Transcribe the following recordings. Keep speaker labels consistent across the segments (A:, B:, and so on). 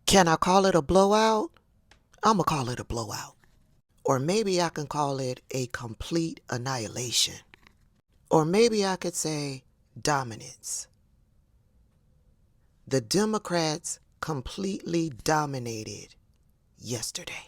A: Can I call it a blowout? I'm going to call it a blowout. Or maybe I can call it a complete annihilation. Or maybe I could say dominance. The Democrats completely dominated yesterday.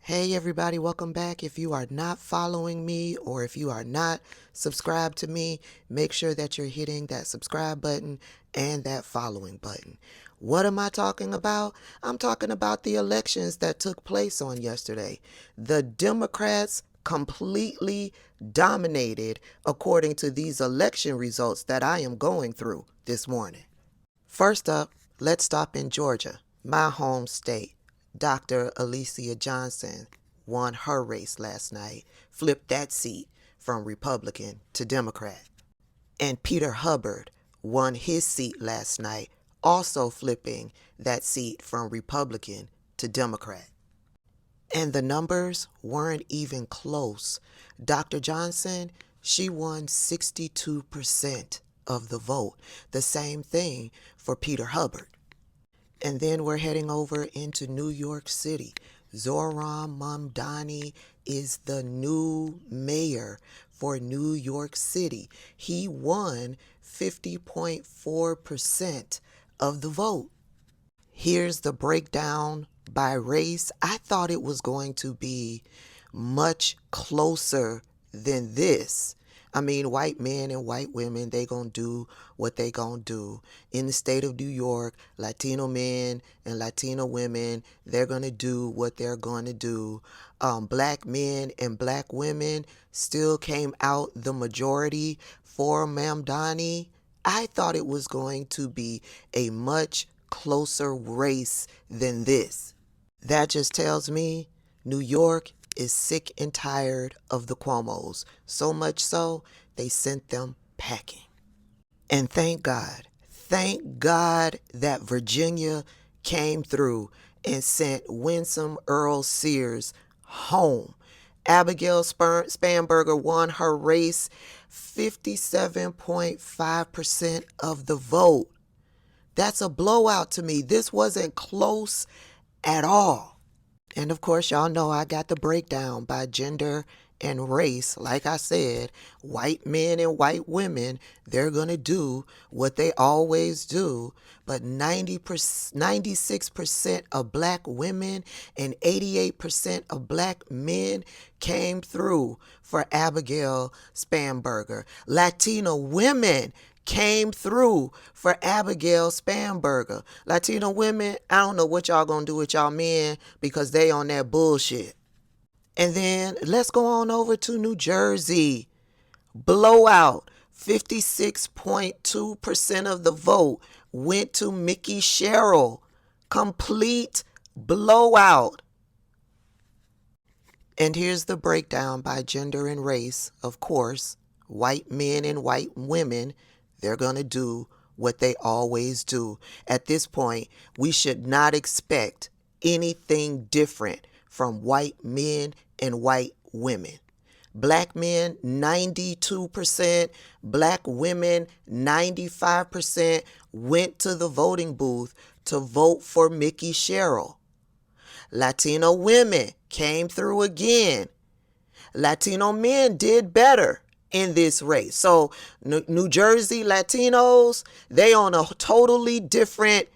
A: Hey everybody, welcome back. If you are not following me or if you are not subscribed to me, make sure that you're hitting that subscribe button and that following button. What am I talking about? I'm talking about the elections that took place on yesterday. The Democrats completely dominated according to these election results that I am going through this morning. First up, let's stop in Georgia, my home state. Dr. Alicia Johnson won her race last night, flipped that seat from Republican to Democrat. And Peter Hubbard won his seat last night, also flipping that seat from Republican to Democrat. And the numbers weren't even close. Dr. Johnson, she won 62% of the vote. The same thing for Peter Hubbard. And then we're heading over into New York City. Zohran Mamdani is the new mayor for New York City. He won 50.4% of the vote. Here's the breakdown by race. I thought it was going to be much closer than this. I mean, white men and white women, they gonna do what they gonna do. In the state of New York, Latino men and Latino women, they're gonna do what they're gonna do. Black men and black women still came out the majority for Mamdani. I thought it was going to be a much closer race than this. That just tells me New York is sick and tired of the Cuomos. So much so, they sent them packing. And thank God that Virginia came through and sent Winsome Earl Sears home. Abigail Spanberger won her race, 57.5% of the vote. That's a blowout to me. This wasn't close at all. And of course, y'all know I got the breakdown by gender and race. Like I said, white men and white women, they're going to do what they always do. But 96% of black women and 88% of black men came through for Abigail Spanberger. Latino women came through for Abigail Spanberger. Latino women, I don't know what y'all gonna do with y'all men because they on that bullshit. And then let's go on over to New Jersey. Blowout. 56.2% of the vote went to Mickey Sherrill. Complete blowout. And here's the breakdown by gender and race. Of course, white men and white women, they're going to do what they always do. At this point, we should not expect anything different from white men and white women. Black men, 92%. Black women, 95% went to the voting booth to vote for Mickey Sherrill. Latino women came through again. Latino men did better in this race. So New Jersey Latinos, they on a totally different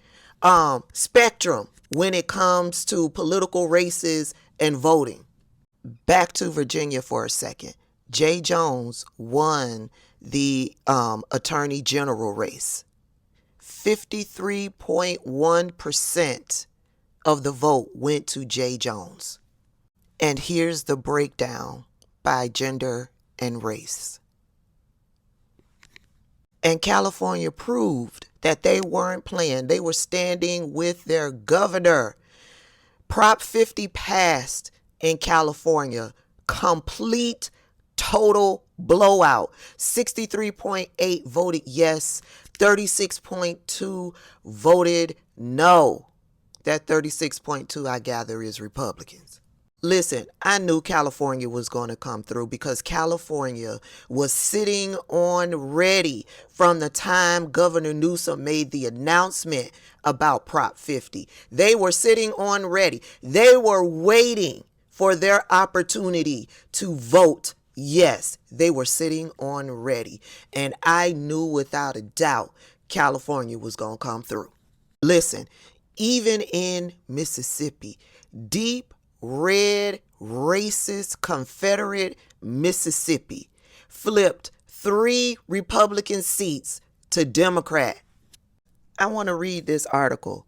A: spectrum when it comes to political races and voting. Back to Virginia for a second. Jay Jones won the Attorney General race. 53.1% of the vote went to Jay Jones. And here's the breakdown by gender and race. And California proved that they weren't playing. They were standing with their governor. Prop 50 passed in California. Complete, total blowout. 63.8 voted yes. 36.2 voted no. That 36.2, I gather, is Republicans. Listen, I knew California was going to come through because California was sitting on ready from the time Governor Newsom made the announcement about Prop 50. They were sitting on ready. They were waiting for their opportunity to vote. Yes, they were sitting on ready. And I knew without a doubt California was going to come through. Listen, even in Mississippi, deep red, racist, Confederate Mississippi flipped 3 Republican seats to Democrat. I want to read this article.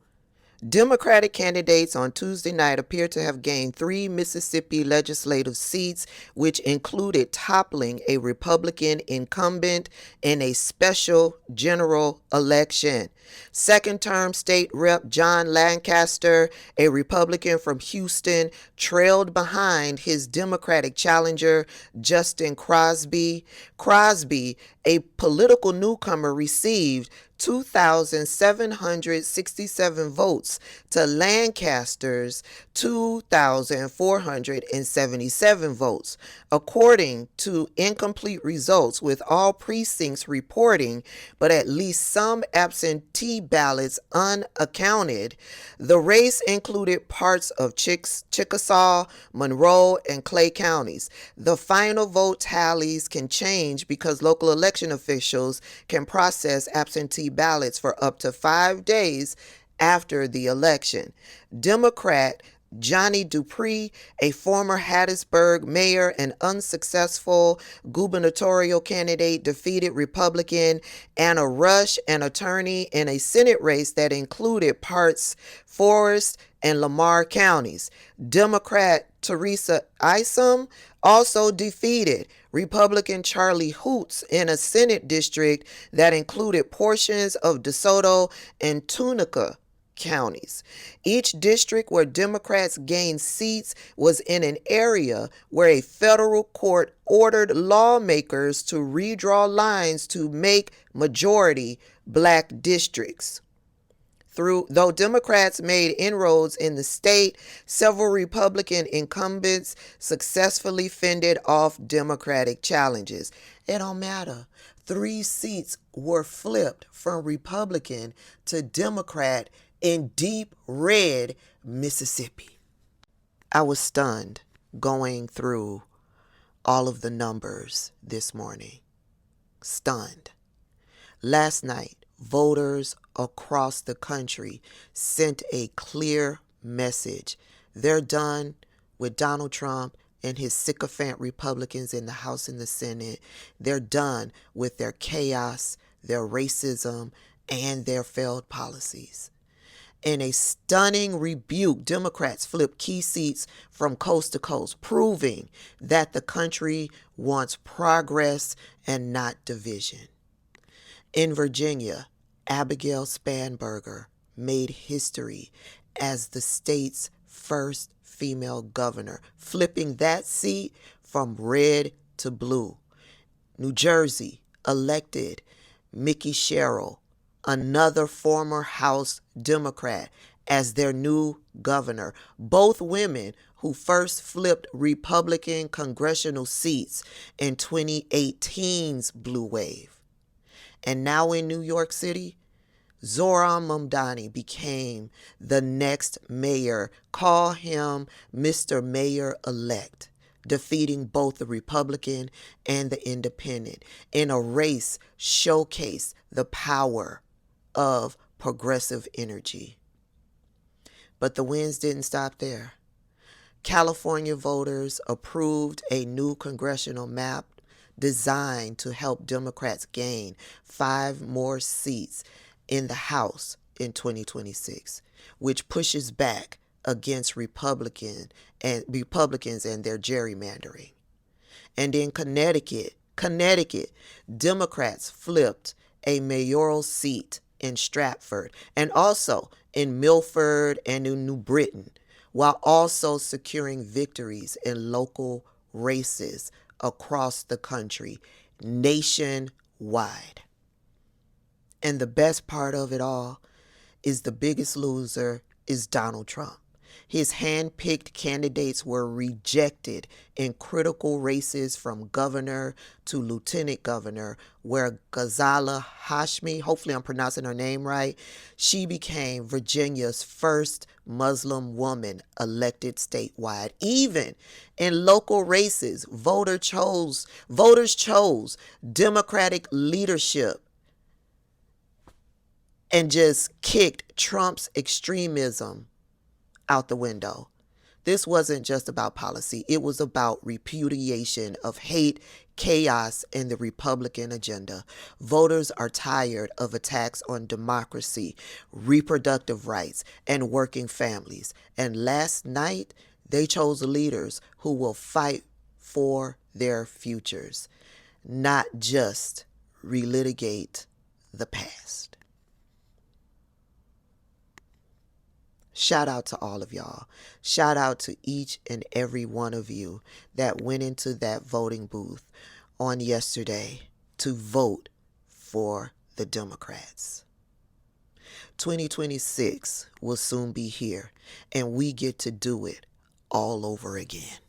A: Democratic candidates on Tuesday night appear to have gained 3 Mississippi legislative seats, which included toppling a Republican incumbent in a special general election. Second-term state rep John Lancaster, a Republican from Houston, trailed behind his Democratic challenger, Justin Crosby. Crosby, a political newcomer, received 2,767 votes to Lancaster's 2,477 votes, according to incomplete results, with all precincts reporting, but at least some absentee ballots unaccounted. The race included parts of Chickasaw, Monroe, and Clay counties. The final vote tallies can change because local election officials can process absentee ballots for up to 5 days after the election. Democrat Johnny Dupree, a former Hattiesburg mayor and unsuccessful gubernatorial candidate, defeated Republican Anna Rush, an attorney, in a Senate race that included parts Forest and Lamar counties. Democrat Teresa Isom also defeated Republican Charlie Hoots in a Senate district that included portions of DeSoto and Tunica counties. Each district where Democrats gained seats was in an area where a federal court ordered lawmakers to redraw lines to make majority black districts. Though Democrats made inroads in the state, several Republican incumbents successfully fended off Democratic challenges. It don't matter. 3 seats were flipped from Republican to Democrat in deep red Mississippi. I was stunned going through all of the numbers this morning. Stunned. Last night, voters across the country sent a clear message. They're done with Donald Trump and his sycophant Republicans in the House and the Senate. They're done with their chaos, their racism, and their failed policies. In a stunning rebuke, Democrats flipped key seats from coast to coast, proving that the country wants progress and not division. In Virginia, Abigail Spanberger made history as the state's first female governor, flipping that seat from red to blue. New Jersey elected Mickey Sherrill, another former House Democrat, as their new governor. Both women who first flipped Republican congressional seats in 2018's blue wave. And now in New York City, Zohran Mamdani became the next mayor. Call him Mr. Mayor-elect, defeating both the Republican and the Independent in a race showcased the power of progressive energy. But the wins didn't stop there. California voters approved a new congressional map designed to help Democrats gain 5 more seats in the House in 2026, which pushes back against Republicans and their gerrymandering. And in Connecticut, Democrats flipped a mayoral seat in Stratford and also in Milford and in New Britain, while also securing victories in local races across the country, nationwide. And the best part of it all is the biggest loser is Donald Trump. His hand-picked candidates were rejected in critical races from governor to lieutenant governor, where Ghazala Hashmi, hopefully I'm pronouncing her name right, she became Virginia's first Muslim woman elected statewide. Even in local races, voters chose Democratic leadership and just kicked Trump's extremism out the window. This wasn't just about policy. It was about repudiation of hate, chaos, and the Republican agenda. Voters are tired of attacks on democracy, reproductive rights, and working families. And last night, they chose leaders who will fight for their futures, not just relitigate the past. Shout out to all of y'all. Shout out to each and every one of you that went into that voting booth on yesterday to vote for the Democrats. 2026 will soon be here, and we get to do it all over again.